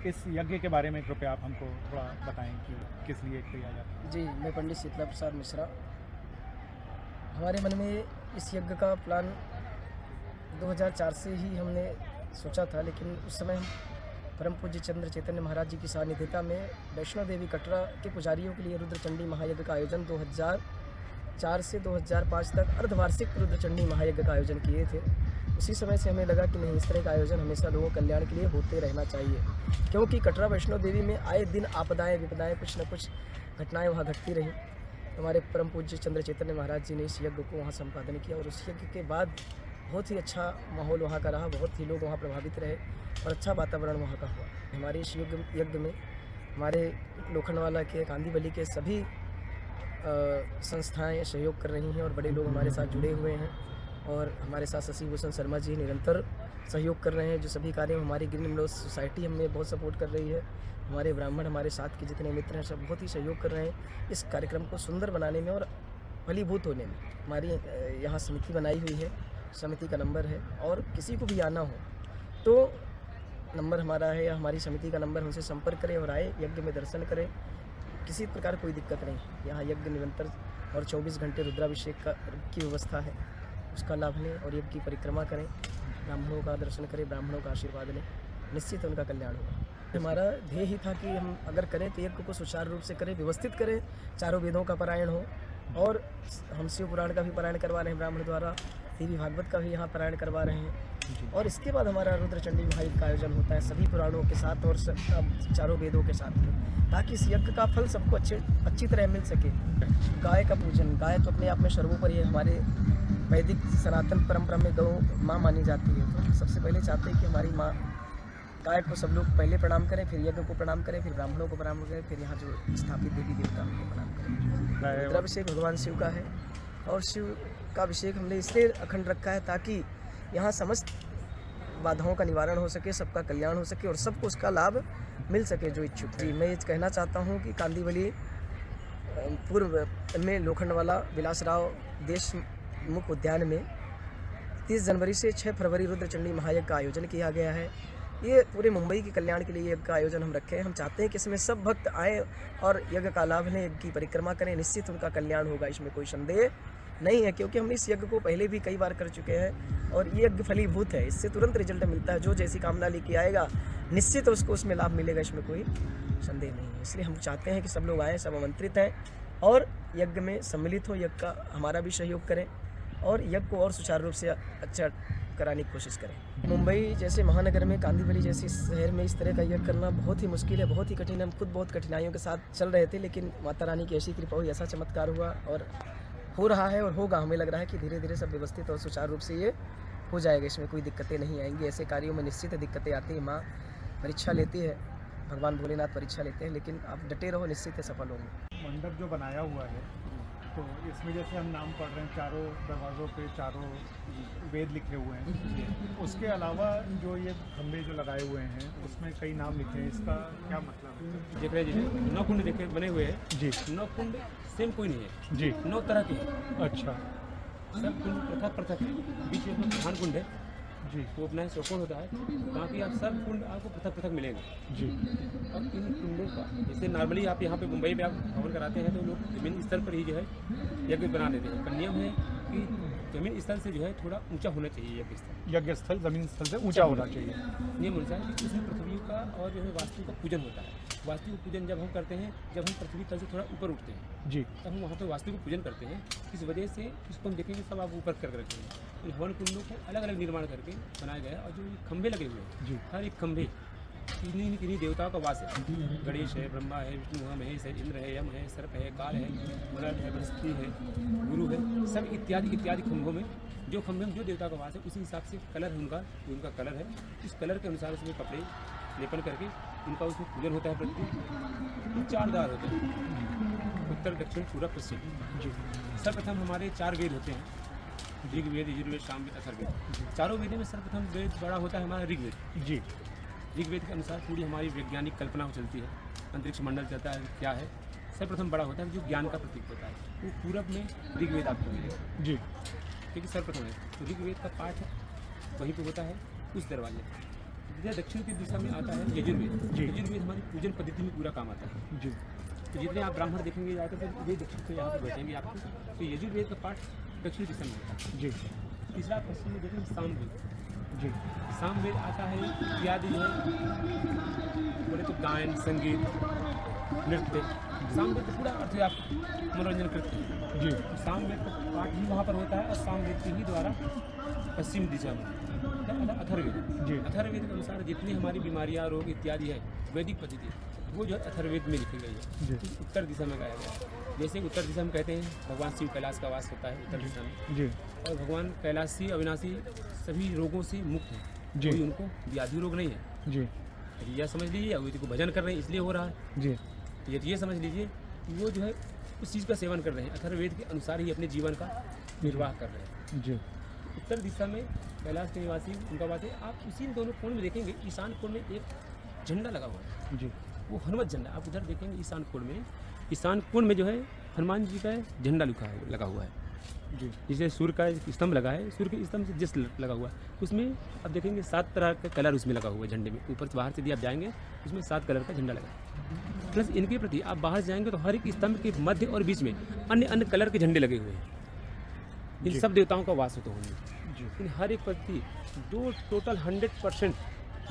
इस यज्ञ के बारे में कृपया आप हमको थोड़ा बताएं कि किस लिए किया जाता है। जी, मैं पंडित शीतला प्रसाद मिश्रा। हमारे मन में इस यज्ञ का प्लान 2004 से ही हमने सोचा था, लेकिन उस समय हम परम पूज्य चंद्र चैतन्य महाराज जी की सानिध्यता में वैष्णो देवी कटरा के पुजारियों के लिए रुद्रचंडी महायज्ञ का आयोजन 2004 से 2005 तक अर्धवार्षिक रुद्रचंडी महायज्ञ का आयोजन किए थे। उसी समय से हमें लगा कि नहीं, इस तरह का आयोजन हमेशा लोगों के कल्याण के लिए होते रहना चाहिए, क्योंकि कटरा वैष्णो देवी में आए दिन आपदाएं विपदाएं कुछ न कुछ घटनाएं वहाँ घटती रहीं। हमारे परम पूज्य चंद्र चैतन्य महाराज जी ने इस यज्ञ को वहाँ संपादन किया और उस यज्ञ के बाद बहुत ही अच्छा माहौल वहाँ का रहा, बहुत ही लोग वहाँ प्रभावित रहे और अच्छा वातावरण वहाँ का हुआ। हमारे इस यज्ञ में हमारे लोखंडवाला के, कांदीवली के सभी संस्थाएं सहयोग कर रही हैं और बड़े लोग हमारे साथ जुड़े हुए हैं और हमारे साथ शशि भूषण शर्मा जी निरंतर सहयोग कर रहे हैं। जो सभी कार्य हमारी ग्रीन मेडोज सोसाइटी हमें बहुत सपोर्ट कर रही है। हमारे ब्राह्मण, हमारे साथ के जितने मित्र हैं, सब बहुत ही सहयोग कर रहे हैं इस कार्यक्रम को सुंदर बनाने में और फलीभूत होने में। हमारी यहाँ समिति बनाई हुई है, समिति का नंबर है और किसी को भी आना हो तो नंबर हमारा है या हमारी समिति का नंबर, हमसे संपर्क करें और आए, यज्ञ में दर्शन करें। किसी प्रकार कोई दिक्कत नहीं, यहाँ यज्ञ निरंतर और 24 घंटे रुद्राभिषेक की व्यवस्था है, उसका लाभ लें और यज्ञ की परिक्रमा करें, ब्राह्मणों का दर्शन करें, ब्राह्मणों का आशीर्वाद लें, निश्चित उनका कल्याण होगा। हमारा ध्येय ही था कि हम अगर करें तो यज्ञ को सुचारू रूप से करें, व्यवस्थित करें, चारों वेदों का पारायण हो और हम शिव पुराण का भी पारायण करवा रहे हैं ब्राह्मण द्वारा, देवी भागवत का भी यहाँ पारायण करवा रहे हैं और इसके बाद हमारा रुद्रचंडी महायज्ञ का आयोजन होता है सभी पुराणों के साथ और चारों वेदों के साथ में, ताकि इस यज्ञ का फल सबको अच्छी तरह मिल सके। गाय का पूजन, गाय तो अपने आप में सर्वोपरि है। हमारे वैदिक सनातन परंपरा में गौ माँ मानी जाती है, तो सबसे पहले चाहते हैं कि हमारी माँ गाय को सब लोग पहले प्रणाम करें, फिर यज्ञ को प्रणाम करें, फिर ब्राह्मणों को प्रणाम करें, फिर यहाँ जो स्थापित देवी देवता उनको प्रणाम करें। रुद्राभिषेक भगवान शिव का है और शिव का अभिषेक हमने इसलिए अखंड रखा है ताकि यहाँ समस्त बाधाओं का निवारण हो सके, सबका कल्याण हो सके और सबको उसका लाभ मिल सके जो इच्छुक है। मैं ये कहना चाहता हूँ कि कांदीवली पूर्व में लोखंडवाला विलासराव देशमुख उद्यान में 30 जनवरी से 6 फरवरी रुद्रचंडी महायज्ञ का आयोजन किया गया है। ये पूरे मुंबई के कल्याण के लिए यज्ञ का आयोजन हम रखे हैं। हम चाहते हैं कि इसमें सब भक्त आएँ और यज्ञ का लाभ लें, यज्ञ की परिक्रमा करें, निश्चित उनका कल्याण होगा, इसमें कोई संदेह नहीं है, क्योंकि हम इस यज्ञ को पहले भी कई बार कर चुके हैं और ये यज्ञ फलीभूत है, इससे तुरंत रिजल्ट मिलता है। जो जैसी कामना लेके आएगा निश्चित उसको उसमें लाभ मिलेगा, इसमें कोई संदेह नहीं है। इसलिए हम चाहते हैं कि सब लोग आएँ, सब आमंत्रित हैं और यज्ञ में सम्मिलित हो, यज्ञ का हमारा भी सहयोग करें और यज्ञ को और सुचारू रूप से अच्छा कराने की कोशिश करें। मुंबई जैसे महानगर में, कांदीवली जैसे शहर में इस तरह का यज्ञ करना बहुत ही मुश्किल है, बहुत ही कठिन है। हम खुद बहुत कठिनाइयों के साथ चल रहे थे, लेकिन माता रानी की ऐसी कृपा हुई, ऐसा चमत्कार हुआ और हो रहा है और होगा। हमें लग रहा है कि धीरे धीरे सब व्यवस्थित और सुचारू रूप से ये हो जाएगा, इसमें कोई दिक्कतें नहीं आएंगी। ऐसे कार्यों में निश्चित दिक्कतें आती हैं, माँ परीक्षा लेती है, भगवान भोलेनाथ परीक्षा लेते हैं, लेकिन आप डटे रहो, निश्चित है सफल होंगे। मंडप जो बनाया हुआ है तो इसमें जैसे हम नाम पढ़ रहे हैं, चारों दरवाज़ों पे चारों वेद लिखे हुए हैं, उसके अलावा जो ये खंभे जो लगाए हुए हैं उसमें कई नाम लिखे हैं, इसका क्या मतलब है? देख रहे जी, 9 कुंड देखे बने हुए हैं जी। 9 कुंड सेम कोई नहीं है जी। 9 तरह के हैं। अच्छा। सब कुंड पृथक है, बीच में प्रधान कुंड है जी। वो अपना ही चौकोर होता है, बाकी आप सब कुंड आपको पृथक मिलेंगे। जी। अब इन कुंडों का जैसे नॉर्मली आप यहाँ पे मुंबई में आप हवन कराते हैं तो लोग जमीन स्तर पर ही जो है यज्ञ बना देते हैं, पर नियम है कि जमीन स्थल से जो है थोड़ा ऊंचा होना चाहिए यज्ञ स्थल। यज्ञ स्थल जमीन स्थल से ऊंचा होना चाहिए। नियम अनुसार कि उसमें पृथ्वी का और जो है वास्तु का पूजन होता है। वास्तु का पूजन जब हम करते हैं, जब हम पृथ्वी तल से थोड़ा ऊपर उठते हैं जी, तब हम वहाँ पे वास्तु को पूजन करते हैं। इस वजह से इसको हम देखेंगे सब आप ऊपर करके रखेंगे। इन हवन कुंडों को अलग अलग निर्माण करके बनाया गया है और जो खंभे लगे हुए हैं जी, हर एक खंभे किन्हीं देवताओं का वास है। गणेश है, ब्रह्मा है, विष्णु है, महेश है, इंद्र है, यम है, सर्प है, काल है, मलय है, बृहस्पति है, गुरु है, सब इत्यादि इत्यादि खंभों में जो खंभे में जो देवता का वास है उसी हिसाब से कलर है उनका कलर है। इस कलर के अनुसार उसमें कपड़े लेपन करके उनका उसमें पूजन होता है। प्रति 4 द्वार होते हैं, उत्तर, दक्षिण, पूर्व, पश्चिम। जी। सर्वप्रथम हमारे 4 वेद होते हैं, ऋग्वेद, यजुर्वेद, सामवेद, अथर्ववेद। चारों वेदों में सर्वप्रथम वेद बड़ा होता है हमारा ऋग्वेद। जी। ऋग्वेद के अनुसार पूरी हमारी वैज्ञानिक कल्पना चलती है, अंतरिक्ष मंडल चलता है क्या है। सर्वप्रथम बड़ा होता है जो ज्ञान का प्रतीक होता है, वो पूरब में ऋग्वेद आपको मिलेगा। जी। क्योंकि सर्वप्रथम है तो ऋग्वेद का पाठ वहीं पे होता है उस दरवाजे। जैसे दक्षिण की दिशा में आता है यजुर्वेद। जी। यजुर्वेद हमारी पूजन पद्धति में पूरा काम आता है। जी तो जितने आप ब्राह्मण देखेंगे ज़्यादातर तो वे दक्षिण से यहाँ पर बैठेंगे आपको, तो यजुर्वेद का पाठ दक्षिण दिशा में होता है। जी तीसरा पश्चिम में देखेंगे सामवेद। जी सामवेद आता है इत्यादि जो है बोले तो गायन, संगीत, नृत्य। सामवेद का पूरा अर्थ है आप मनोरंजन करते हैं। जी सामवेद का पाठ भी वहाँ पर होता है और सामवेद के ही द्वारा पश्चिम दिशा में अथर्ववेद। जी। अथर्ववेद के अनुसार जितनी हमारी बीमारियाँ, रोग इत्यादि है वैदिक पद्धति, वो जो है अथर्ववेद में लिखी गई है। जी। तो उत्तर दिशा में गाया गया है। जैसे उत्तर दिशा में कहते हैं भगवान शिव कैलाश का वास होता है उत्तर दिशा में, जी और भगवान कैलाशी अविनाशी सभी रोगों से मुक्त है। जी। कोई उनको व्याधि रोग नहीं है। जी यदि यह समझ लीजिए अभी को भजन कर रहे हैं इसलिए हो रहा है। जी तो यदि ये समझ लीजिए कि वो जो है उस चीज़ का सेवन कर रहे हैं, अथर्ववेद के अनुसार ही अपने जीवन का निर्वाह कर रहे हैं। जी उत्तर दिशा में कैलाश के निवासी उनका बात है। आप उसी दोनों कोण में देखेंगे, ईशान कोण में एक झंडा लगा हुआ है, जी वो हनुमत झंडा। आप उधर देखेंगे ईशान कोण में, ईशान कोण में जो है हनुमान जी का झंडा लगा हुआ है। जी जैसे सूर्य का स्तंभ लगा है, सूर्य के स्तंभ से जिस लगा हुआ है उसमें आप देखेंगे 7 तरह का कलर उसमें लगा हुआ है झंडे में। ऊपर से बाहर से भी आप जाएंगे उसमें 7 कलर का झंडा लगा है। प्लस इनके प्रति आप बाहर जाएंगे तो हर एक स्तंभ के मध्य और बीच में अन्य अन्य कलर के झंडे लगे हुए हैं। इन जी। सब देवताओं का वास होता होंगे। जी इन हर एक प्रति जो टोटल 100%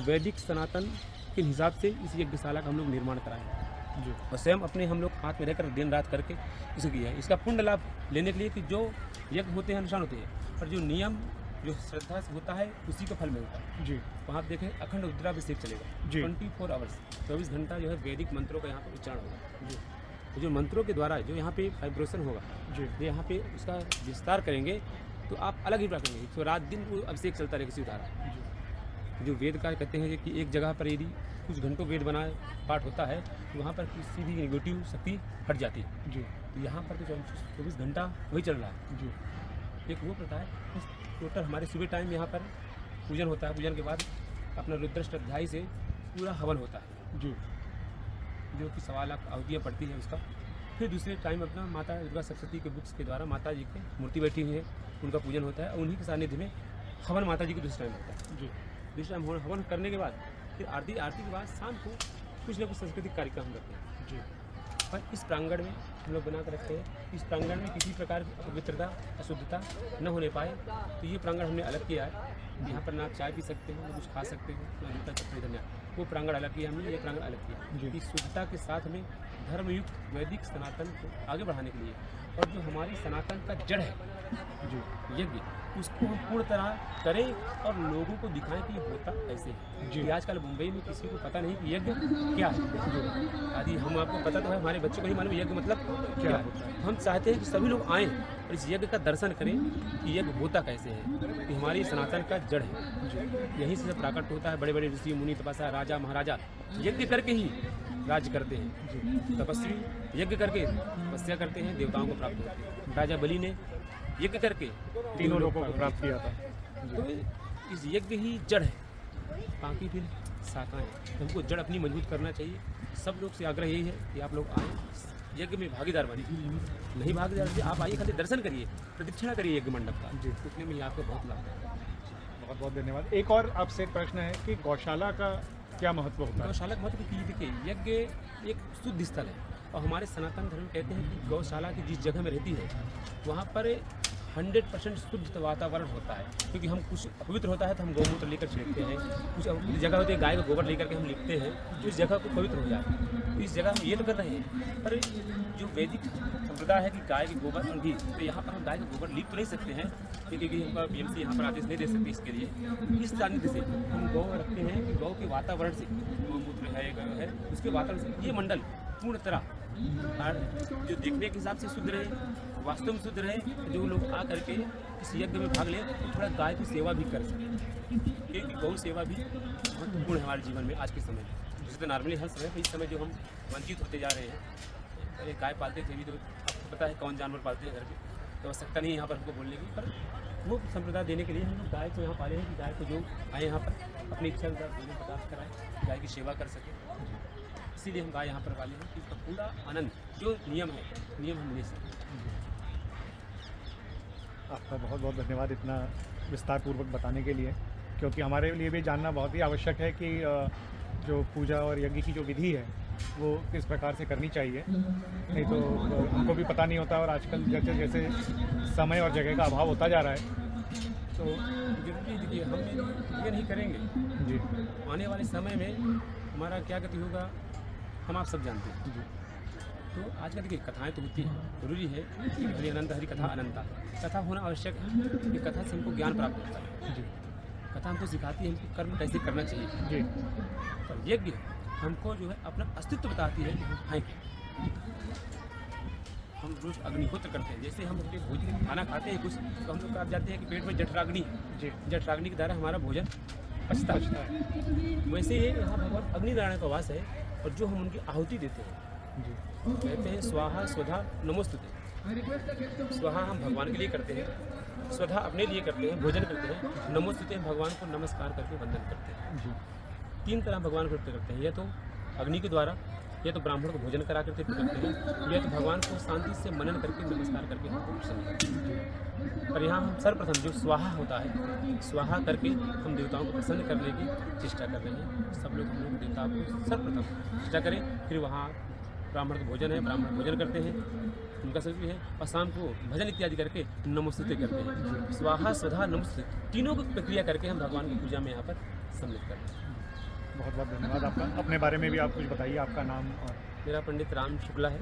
वैदिक सनातन के हिसाब से इस यज्ञशाला का हम लोग निर्माण कराए हैं। जी और स्वयं अपने हम लोग हाथ में रहकर दिन रात करके इसे किया है। इसका पुण्य लाभ लेने के लिए कि जो यज्ञ होते हैं अनुष्ठान होते हैं और जो नियम जो श्रद्धा से होता है उसी का फल मिलता है। जी वहाँ आप देखें अखंड रुद्राभिषेक चलेगा जी। 24 आवर्स 24 घंटा जो है वैदिक मंत्रों का यहाँ पर उच्चारण होगा। तो जो मंत्रों के द्वारा जो यहाँ पे वाइब्रेशन होगा, जी जो यहाँ पे उसका विस्तार करेंगे तो आप अलग ही प्राप्त करेंगे। तो रात दिन वो अभिषेक चलता रहेगा किसी धारा। जो वेद का कहते हैं कि एक जगह पर यदि कुछ घंटों वेद बनाए पाठ होता है तो वहाँ पर किसी भी नेगेटिव शक्ति हट जाती है। जी तो यहाँ पर तो 24 घंटा वही चल रहा है। जी एक वो प्रथा है। टोटल हमारे सुबह टाइम यहाँ पर पूजन होता है। पूजन के बाद अपना रुद्राष्टाध्यायी से पूरा हवन होता है, जी जो कि 1.25 लाख आहुतियाँ पड़ती है उसका। फिर दूसरे टाइम अपना माता दुर्गा सरस्वती के बुक्स के द्वारा माता जी की मूर्ति बैठी हुई है, उनका पूजन होता है और उन्हीं के सानिध्य में हवन माता जी के दूसरे टाइम होता है। जी दूसरे टाइम हवन करने के बाद फिर आरती के बाद शाम को कुछ न कुछ सांस्कृतिक कार्यक्रम हम करते हैं। जी और इस प्रांगण में हम लोग बना कर रखते हैं। इस प्रांगण में किसी प्रकार की अपवित्रता अशुद्धता न होने पाए, तो ये प्रांगण हमने अलग किया है। यहाँ पर ना आप चाय पी सकते हैं, ना कुछ खा सकते हैं, ना जूता चप्पल इधर नहीं। वो प्रांगण अलग किया हमने, ये प्रांगण अलग किया जी। कि शुद्धता के साथ में धर्मयुक्त वैदिक सनातन को आगे बढ़ाने के लिए और जो हमारी सनातन का जड़ है जी यज्ञ, उसको हम पूर्ण तरह करें और लोगों को दिखाएं कि ये होता ऐसे है। जी। कि आजकल मुंबई में किसी को पता नहीं कि यज्ञ क्या है। यदि हम आपको पता तो है, हमारे बच्चों को नहीं मालूम यज्ञ मतलब क्या है। हम चाहते हैं कि सभी लोग आएँ और इस यज्ञ का दर्शन करें कि यज्ञ होता कैसे है, कि हमारी सनातन का जड़ है। यहीं से प्रकट होता है। बड़े बड़े ऋषि मुनि तपस्या राजा महाराजा यज्ञ करके ही राज्य करते हैं। तपस्वी यज्ञ करके तपस्या करते हैं, देवताओं को प्राप्त होते हैं। राजा बलि ने यज्ञ करके तीनों लोगों को प्राप्त किया था। तो इस यज्ञ ही जड़ है, बाकी फिर शाखा है। हमको जड़ अपनी मजबूत करना चाहिए। सब लोग से आग्रह यही है कि आप लोग आए यज्ञ में भागीदार बनिए। नहीं भागीदार बनिए, आप आइए, खाली दर्शन करिए, प्रदक्षिणा करिए यज्ञ मंडप का। जी। उतने में ही आपको बहुत लाभ है। बहुत बहुत धन्यवाद। एक और आपसे एक प्रश्न है कि गौशाला का क्या महत्व होता है? गौशाला का महत्व की देखिए, यज्ञ एक शुद्ध स्थल है और हमारे सनातन धर्म कहते हैं कि गौशाला की जिस जगह में रहती है वहाँ पर 100% शुद्ध वातावरण होता है। क्योंकि हम कुछ अपवित्र होता है तो हम गौमूत्र लेकर छिड़कते हैं, कुछ अपवित्र जगह होती है गाय का गोबर लेकर के हम लिखते हैं तो इस जगह को पवित्र हो जाए। तो इस जगह हम ये तो कर रहे हैं, पर जो वैदिक संप्रदाय है कि गाय के गोबर और घी, तो यहाँ पर हम गाय का गोबर लिख तो नहीं सकते हैं क्योंकि हमका BMC यहाँ पर आदेश नहीं दे सकते इसके लिए। इस सानिध्य से हम गौ रखते हैं कि गौ के वातावरण से, गौमूत्र है उसके वातावरण से ये मंडल पूर्ण तरह और जो देखने के हिसाब से शुद्ध रहे, वास्तव में शुद्ध रहे। जो लोग आ करके इस यज्ञ में भाग लें तो थोड़ा गाय की सेवा भी कर सकें, क्योंकि गौ सेवा भी महत्वपूर्ण है हमारे जीवन में आज के समय में। जैसे तो नॉर्मली हर समय इस समय जो हम वंचित होते जा रहे हैं, पहले गाय पालते थे, भी तो आपको पता है कौन जानवर पालते हैं घर पे, तो आवश्यकता नहीं है यहाँ पर हमको बोलने की। पर वो संप्रदाय देने के लिए हम लोग गाय को यहाँ पाले हैं कि गाय को जो आए यहाँ पर अपनी इच्छा अनुसार भोजन पदार्थ कराएं, गाय की सेवा कर सकें। इसीलिए हम गाय यहाँ पर पाले हैं कि उसका पूरा आनंद जो नियम है, नियम हम ले सकें। आपका बहुत बहुत धन्यवाद इतना विस्तार पूर्वक बताने के लिए। क्योंकि हमारे लिए भी जानना बहुत ही आवश्यक है कि जो पूजा और यज्ञ की जो विधि है वो किस प्रकार से करनी चाहिए, नहीं तो हमको भी पता नहीं होता। और आजकल जैसे जैसे समय और जगह का अभाव होता जा रहा है तो जरूरी देखिए हम ये नहीं करेंगे जी आने वाले समय में हमारा क्या गति होगा हम आप सब जानते हैं। जी तो आजकल देखिए कथाएं तो होती हैं, जरूरी है कि हरि अनंत हरि कथा अनंता, कथा होना आवश्यक है कि कथा से हमको ज्ञान प्राप्त होता है। जी कथा हमको सिखाती है हमको कर्म कैसे करना चाहिए। जी पर यज्ञ हमको जो है अपना अस्तित्व बताती है। हाँ हम रोज अग्निहोत्र करते हैं, जैसे हम अपने भोजन खाना खाते हैं कुछ तो हम लोग आप जाते हैं कि पेट में जठराग्नि है, जी जठराग्नि के द्वारा हमारा भोजन पचता है। वैसे ही यहाँ भगवान अग्निनारायण का वास है और जो हम उनकी आहुति देते हैं जी कहते हैं स्वाहा स्वधा नमोस्तुते। स्वाहा हम भगवान के लिए करते हैं, स्वधा अपने लिए करते हैं, भोजन करते हैं, नमोस्तुते हम भगवान को नमस्कार करके वंदन करते हैं। जी तीन तरह भगवान को प्रकट करते हैं, या तो अग्नि के द्वारा, या तो ब्राह्मण को भोजन करा करके प्रकट करते हैं, या तो भगवान को शांति से मनन करके नमस्कार करके हमको प्रसन्न करते हैं। पर यहाँ हम सर्वप्रथम जो स्वाहा होता है, स्वाहा करके हम देवताओं को प्रसन्न करने की चेष्टा कर रहे हैं। सब लोग हम लोग देवताओं को सर्वप्रथम चेष्टा करें, फिर वहाँ ब्राह्मण का भोजन है, ब्राह्मण भोजन करते हैं, उनका सब है, और शाम को भजन इत्यादि करके नमोस्तुते करते हैं। स्वाहा स्वधा नमोस्तुते तीनों की प्रक्रिया करके हम भगवान की पूजा में यहाँ पर सम्मिलित करते हैं। बहुत बहुत धन्यवाद आपका। अपने बारे में भी आप कुछ बताइए, आपका नाम और मेरा पंडित राम शुक्ला है,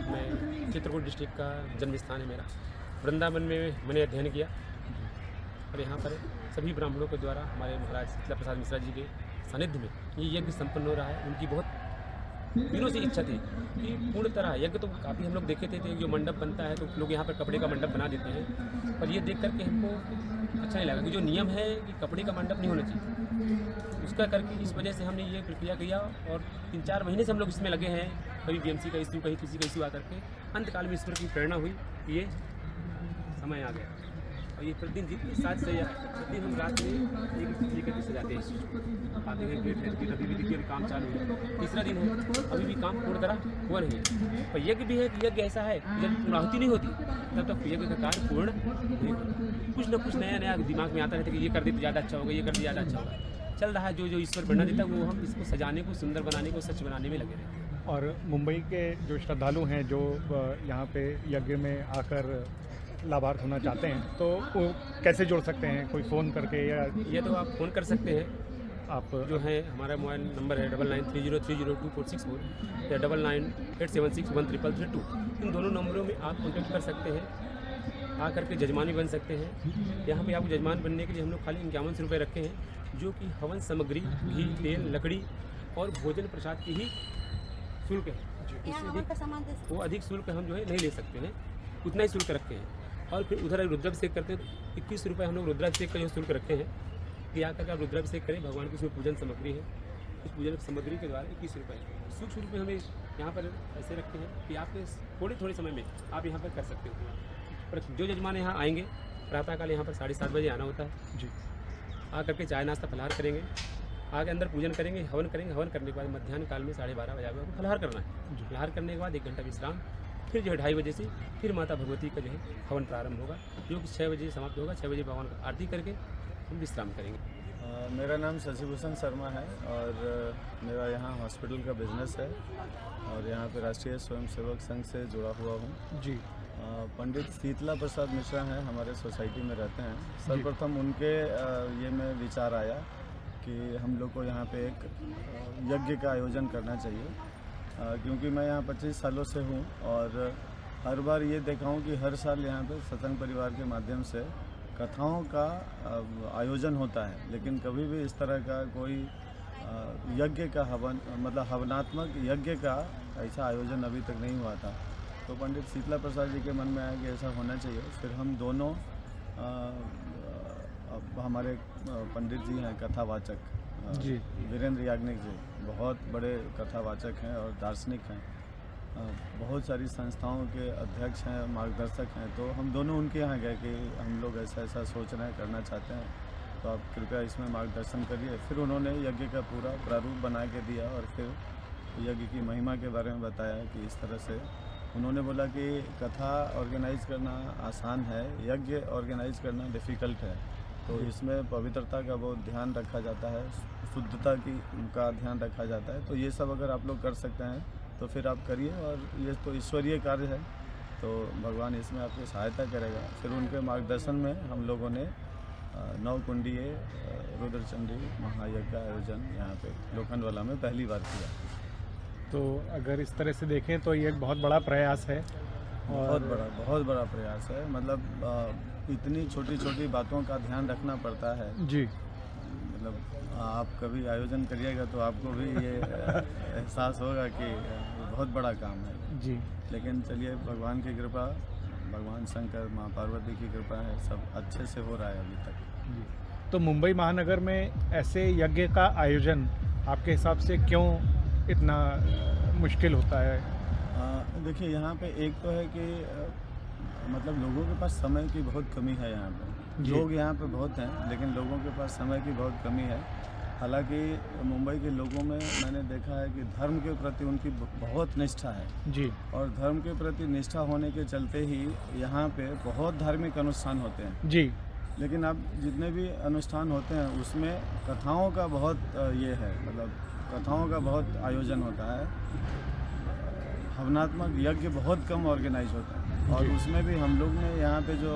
मैं चित्रकूट डिस्ट्रिक्ट का जन्म स्थान है मेरा। वृंदावन में मैंने अध्ययन किया और यहाँ पर सभी ब्राह्मणों के द्वारा हमारे महाराज शीतला प्रसाद मिश्रा जी के सानिध्य में ये यज्ञ संपन्न हो रहा है। उनकी बहुत दिनों से इच्छा थी कि पूर्ण तरह यज्ञ तो काफ़ी हम लोग देखे थे जो मंडप बनता है तो लोग यहाँ पर कपड़े का मंडप बना देते हैं, पर ये देख करके हमको अच्छा नहीं लगा कि जो नियम है कि कपड़े का मंडप नहीं होना चाहिए, उसका करके इस वजह से हमने ये प्रक्रिया किया। और 3-4 महीने से हम लोग इसमें लगे हैं, कभी बीएमसी का इशू, कहीं किसी का इशू आकर के अंतकाल में ईश्वर की प्रेरणा हुई कि ये समय आ गया। और ये प्रतिदिन जितनी साज सजा है, प्रतिदिन हम रात में एक करके सजाते हैं इस चीज़ को, आते हैं फिर अभी भी देखिए काम चालू है, तीसरा दिन है, अभी भी काम पूरी तरह हुआ नहीं है। पर यज्ञ भी है कि यज्ञ ऐसा है कि जब पूर्णाहुति नहीं होती तब तक यज्ञ का कार्य पूर्ण नहीं होता। कुछ ना कुछ नया नया दिमाग में आता रहता है कि ये कर दे तो ज़्यादा अच्छा होगा, ये कर दे ज़्यादा अच्छा होगा। चल रहा है जो ईश्वर प्रेरणा देता है वो हम इसको सजाने को, सुंदर बनाने को, सच बनाने में लगे रहते हैं। और मुंबई के जो श्रद्धालु हैं जो यहाँ पे यज्ञ में आकर लाभार्थ होना चाहते हैं तो वो कैसे जुड़ सकते हैं, कोई फ़ोन करके या ये तो आप फ़ोन कर सकते हैं, आप जो है हमारा मोबाइल नंबर है 9930302464 या 9987613332। इन दोनों नंबरों में आप कॉन्टेक्ट कर सकते हैं, आकर के जजमान भी बन सकते हैं। यहाँ पे आपको जजमान बनने के लिए हम लोग खाली 51 रुपये रखे हैं, जो कि हवन सामग्री, घी, तेल, लकड़ी और भोजन प्रसाद की ही शुल्क है। वो अधिक शुल्क हम जो है नहीं ले सकते हैं, उतना ही शुल्क रखे हैं। और फिर उधर रुद्राभिषेक करते हैं तो 21 रुपये हम लोग रुद्राभिषेक का जो शुल्क रखे हैं कि आकर के आप रुद्राभिषेक करें, भगवान की उसमें पूजन सामग्री है, उस पूजन सामग्री के द्वारा 21 रुपये। सूक्ष्म रूप में हमें यहाँ पर ऐसे रखे हैं कि आपके थोड़े समय में आप यहाँ पर कर सकते हो। पर जो जजमान यहाँ आएंगे प्रातःकाल यहाँ पर 7:30 बजे आना होता है जी, आकर के चाय नाश्ता फलाहार करेंगे, आगे अंदर पूजन करेंगे, हवन करेंगे, हवन करने के बाद मध्याह्न काल में 12:30 बजे आपको फलाहार करना है। फलाहार करने के बाद 1 घंटा विश्राम, फिर जो है 2:30 बजे से फिर माता भगवती का जो है हवन प्रारंभ होगा, जो कि 6 बजे समाप्त होगा। 6 बजे भगवान का आरती करके हम विश्राम करेंगे। मेरा नाम शशिभूषण शर्मा है और मेरा यहाँ हॉस्पिटल का बिजनेस है और यहाँ पे राष्ट्रीय स्वयंसेवक संघ से जुड़ा हुआ हूँ जी। पंडित शीतला प्रसाद मिश्रा हैं, हमारे सोसाइटी में रहते हैं। सर्वप्रथम उनके ये में विचार आया कि हम लोग को यहाँ पे एक यज्ञ का आयोजन करना चाहिए, क्योंकि मैं यहाँ 25 सालों से हूँ और हर बार ये देखा हूँ कि हर साल यहाँ पे सत्संग परिवार के माध्यम से कथाओं का आयोजन होता है, लेकिन कभी भी इस तरह का कोई यज्ञ का हवन, मतलब हवनात्मक यज्ञ का ऐसा आयोजन अभी तक नहीं हुआ था। तो पंडित शीतला प्रसाद जी के मन में आया कि ऐसा होना चाहिए। फिर हम दोनों हमारे पंडित जी हैं कथावाचक जी, वीरेंद्र याग्निक जी, बहुत बड़े कथावाचक हैं और दार्शनिक हैं, बहुत सारी संस्थाओं के अध्यक्ष हैं, मार्गदर्शक हैं। तो हम दोनों उनके यहाँ गए कि हम लोग ऐसा ऐसा सोच रहे हैं, करना चाहते हैं, तो आप कृपया इसमें मार्गदर्शन करिए। फिर उन्होंने यज्ञ का पूरा प्रारूप बना के दिया और फिर यज्ञ की महिमा के बारे में बताया कि इस तरह से उन्होंने बोला कि कथा ऑर्गेनाइज करना आसान है, यज्ञ ऑर्गेनाइज करना डिफ़िकल्ट है। तो इसमें पवित्रता का बहुत ध्यान रखा जाता है, शुद्धता का ध्यान रखा जाता है। तो ये सब अगर आप लोग कर सकते हैं तो फिर आप करिए, और ये तो ईश्वरीय कार्य है, तो भगवान इसमें आपकी सहायता करेगा। फिर उनके मार्गदर्शन में हम लोगों ने 9 कुंडीय रुद्रचंडी महायज्ञ का आयोजन यहाँ पे लोखंडवाला में पहली बार किया। तो अगर इस तरह से देखें तो ये एक बहुत बड़ा प्रयास है, और बहुत बड़ा प्रयास है। मतलब इतनी छोटी छोटी बातों का ध्यान रखना पड़ता है। जी, मतलब आप कभी आयोजन करिएगा तो आपको भी ये एहसास होगा कि बहुत बड़ा काम है। जी, लेकिन चलिए, भगवान की कृपा, भगवान शंकर माँ पार्वती की कृपा है, सब अच्छे से हो रहा है अभी तक। जी। तो मुंबई महानगर में ऐसे यज्ञ का आयोजन आपके हिसाब से क्यों इतना मुश्किल होता है? देखिए, यहाँ पे एक तो है कि मतलब लोगों के पास समय की बहुत कमी है यहाँ पे। जी। लोग यहाँ पे बहुत हैं, लेकिन लोगों के पास समय की बहुत कमी है। हालांकि मुंबई के लोगों में मैंने देखा है कि धर्म के प्रति उनकी बहुत निष्ठा है, जी, और धर्म के प्रति निष्ठा होने के चलते ही यहाँ पे बहुत धार्मिक अनुष्ठान होते हैं। जी, लेकिन अब जितने भी अनुष्ठान होते हैं उसमें कथाओं का बहुत ये है, मतलब कथाओं का बहुत आयोजन होता है। हवनात्मक यज्ञ बहुत कम ऑर्गेनाइज होता है, और उसमें भी हम लोग ने यहाँ पे जो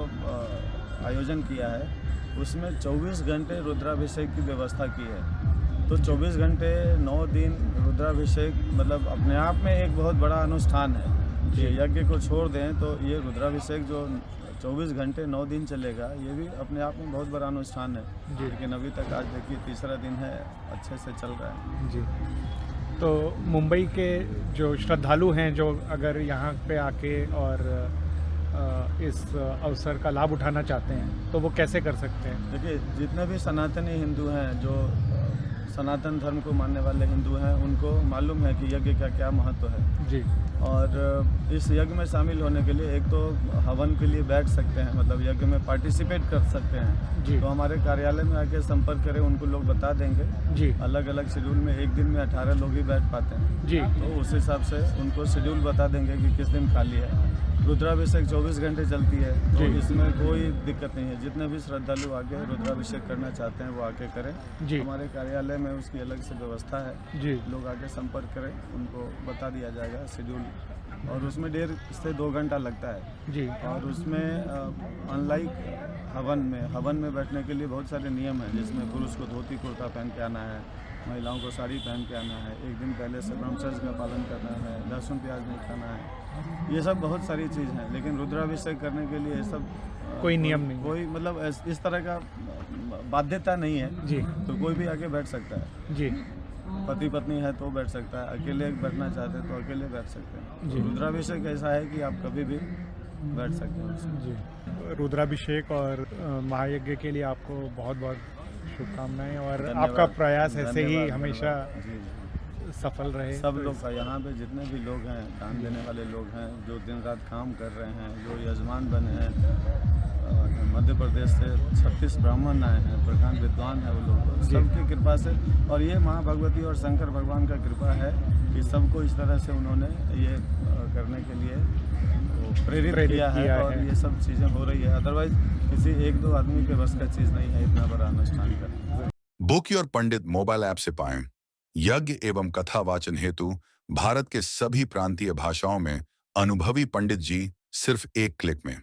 आयोजन किया है उसमें 24 घंटे रुद्राभिषेक की व्यवस्था की है। तो 24 घंटे 9 दिन रुद्राभिषेक मतलब अपने आप में एक बहुत बड़ा अनुष्ठान है। ये यज्ञ को छोड़ दें तो ये रुद्राभिषेक जो 24 घंटे 9 दिन चलेगा, ये भी अपने आप में बहुत बड़ा अनुष्ठान है। लेकिन अभी तक आज देखिए तीसरा दिन है, अच्छे से चल रहा है। जी। तो मुंबई के जो श्रद्धालु हैं, जो अगर यहाँ पे आके और इस अवसर का लाभ उठाना चाहते हैं तो वो कैसे कर सकते हैं? देखिए, जितने भी सनातनी हिंदू हैं, जो सनातन धर्म को मानने वाले हिंदू हैं, उनको मालूम है कि यज्ञ का क्या महत्व है। जी, और इस यज्ञ में शामिल होने के लिए एक तो हवन के लिए बैठ सकते हैं, मतलब यज्ञ में पार्टिसिपेट कर सकते हैं। जी। तो हमारे कार्यालय में आके संपर्क करें, उनको लोग बता देंगे। जी, अलग अलग शेड्यूल में एक दिन में 18 लोग ही बैठ पाते हैं। जी, तो उस हिसाब से उनको शेड्यूल बता देंगे कि किस दिन खाली है। रुद्राभिषेक 24 घंटे चलती है, तो जी। इसमें कोई दिक्कत नहीं है। जितने भी श्रद्धालु आके रुद्राभिषेक करना चाहते हैं वो आके करें। जी, हमारे कार्यालय में उसकी अलग से व्यवस्था है। जी, लोग आके संपर्क करें, उनको बता दिया जाएगा शेड्यूल, और उसमें 1.5 से 2 घंटा लगता है। जी, और उसमें अनलाइक हवन में बैठने के लिए बहुत सारे नियम हैं, जिसमें पुरुष को धोती कुर्ता पहन के आना है, महिलाओं को साड़ी पहन के आना है, एक दिन पहले से ब्रह्मचर्य का पालन करना है, लहसुन प्याज नहीं खाना है। ये सब बहुत सारी चीज़ हैं, लेकिन रुद्राभिषेक करने के लिए ये सब कोई नियम नहीं है। कोई मतलब इस तरह का बाध्यता नहीं है। जी, तो कोई भी आके बैठ सकता है। जी, पति पत्नी है तो बैठ सकता है, अकेले बैठना चाहते हैं तो अकेले बैठ सकते हैं। जी। तो रुद्राभिषेक ऐसा है कि आप कभी भी बैठ सकते हैं उसमें। जी। रुद्राभिषेक और महायज्ञ के लिए आपको बहुत बहुत शुभकामनाएं, और धन्यवाद। आपका प्रयास ऐसे ही धन्यवाद, हमेशा धन्यवाद। जी, जी। सफल रहे। सब लोग का यहाँ पे जितने भी लोग हैं, दान देने वाले लोग हैं, जो दिन रात काम कर रहे हैं, जो यजमान बने हैं, मध्य प्रदेश से 36 ब्राह्मण आए हैं, प्रधान विद्वान है वो लोग, सबकी कृपा से, और ये माँ भगवती और शंकर भगवान का कृपा है कि सबको इस तरह से उन्होंने ये करने के लिए प्रेरित किया है, और ये सब चीज़ें हो रही है। अदरवाइज किसी 1-2 आदमी के बस का चीज़ नहीं है इतना बड़ा अनुष्ठान करना। Book your Pandit mobile app से पाएं यज्ञ एवं कथा वाचन हेतु भारत के सभी प्रांतीय भाषाओं में अनुभवी पंडित जी सिर्फ एक क्लिक में।